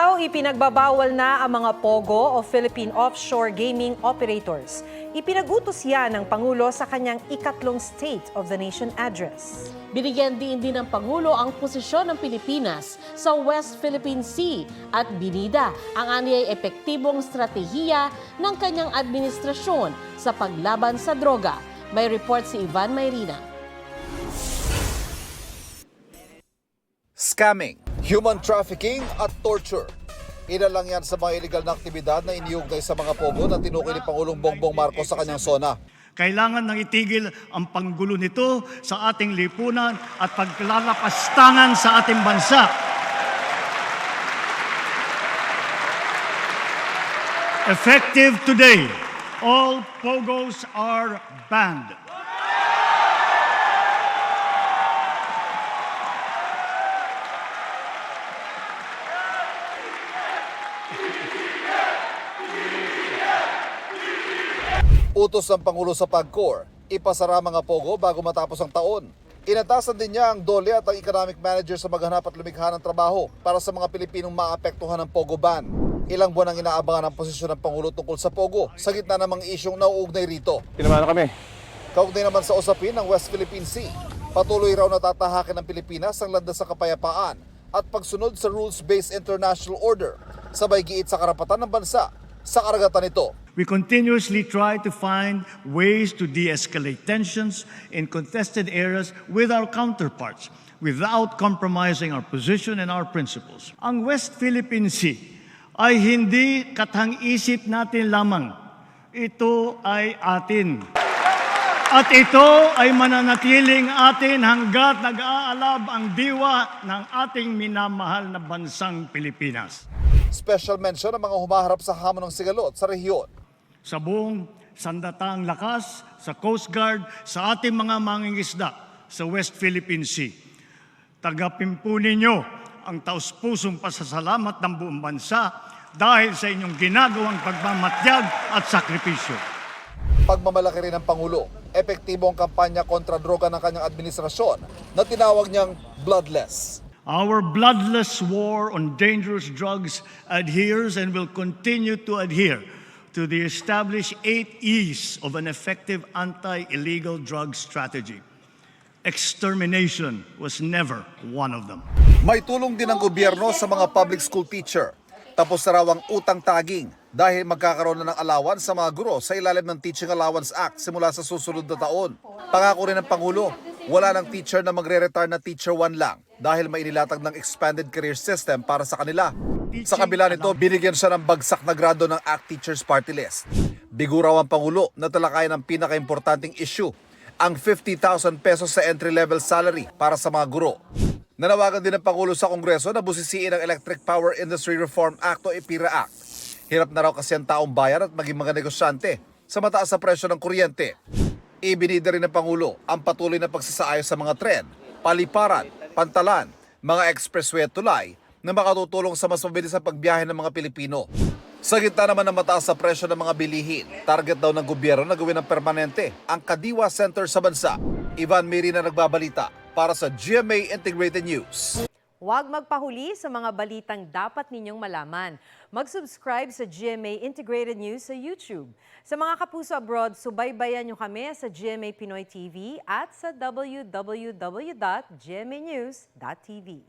araw, ipinagbabawal na ang mga POGO o Philippine Offshore Gaming Operators. Ipinagutos yan ng Pangulo sa kanyang ikatlong State of the Nation Address. Binigyan din ng Pangulo ang posisyon ng Pilipinas sa West Philippine Sea at binida ang anyay epektibong stratehiya ng kanyang administrasyon sa paglaban sa droga. May report si Ivan Mayrina. Scamming, human trafficking at torture. Ilan lang yan sa mga illegal na aktibidad na iniugnay sa mga POGO na tinukoy ni Pangulong Bongbong Marcos sa kanyang sona. Kailangan nang itigil ang panggulo nito sa ating lipunan at paglalapastangan sa ating bansa. Effective today, all POGOs are banned. Utos ng Pangulo sa PAGCOR, ipasara mga POGO bago matapos ang taon. Inatasan din niya ang DOLE at ang economic manager sa maghanap at lumikha ng trabaho para sa mga Pilipinong maapektuhan ng POGO ban. Ilang buwan ang inaabangan ang posisyon ng Pangulo tungkol sa POGO sa gitna ng mga isyong nauugnay rito. Tinamano kami. Kaugnay naman sa usapin ng West Philippine Sea, patuloy raw natatahakin ng Pilipinas ang landas sa kapayapaan at pagsunod sa rules-based international order, sabay giit sa karapatan ng bansa sa karagatan nito. We continuously try to find ways to de-escalate tensions in contested areas with our counterparts without compromising our position and our principles. Ang West Philippine Sea ay hindi katang-isip natin lamang. Ito ay atin. At ito ay mananatiling atin hanggat nag-aalab ang diwa ng ating minamahal na bansang Pilipinas. Special mention ang mga humaharap sa hamon ng sigalot sa rehiyon. Sa buong sandatang lakas, sa Coast Guard, sa ating mga mangingisda sa West Philippine Sea. Tagapin po ninyo ang taus-pusong pasasalamat ng buong bansa dahil sa inyong ginagawang pagmamatyag at sakripisyo. Pagmamalaki rin ng Pangulo, epektibo ang kampanya kontra droga ng kanyang administrasyon na tinawag niyang bloodless. Our bloodless war on dangerous drugs adheres and will continue to adhere to the established 8 E's of an effective anti-illegal drug strategy. Extermination was never one of them. May tulong din ng gobyerno sa mga public school teacher. Tapos na raw ang utang taging dahil magkakaroon na ng allowance sa mga guro sa ilalim ng Teaching Allowance Act simula sa susunod na taon. Pangako rin ng Pangulo, wala ng teacher na magre-retire na Teacher 1 lang dahil may inilatag ng expanded career system para sa kanila. Sa kabila nito, binigyan siya ng bagsak na grado ng ACT Teachers Party List. Bigo raw ang Pangulo na talakayan ang pinaka-importanting issue, ang 50,000 pesos sa entry-level salary para sa mga guro. Nanawagan din ng Pangulo sa Kongreso na busisiin ang Electric Power Industry Reform Act o EPIRA Act. Hirap na raw kasi ang taong bayan at maging mga negosyante sa mataas na presyo ng kuryente. Ibinida rin ng Pangulo ang patuloy na pagsasaayos sa mga tren, paliparan, pantalan, mga expressway at tulay na makatutulong sa mas mabilis na pagbiyahe ng mga Pilipino. Sa gitna naman ng mataas sa presyo ng mga bilihin, target daw ng gobyerno na gawin ng permanente ang Kadiwa Center sa bansa. Ivan Mayrina nagbabalita para sa GMA Integrated News. Huwag magpahuli sa mga balitang dapat ninyong malaman. Mag-subscribe sa GMA Integrated News sa YouTube. Sa mga kapuso abroad, subaybayan nyo kami sa GMA Pinoy TV at sa www.gmanews.tv.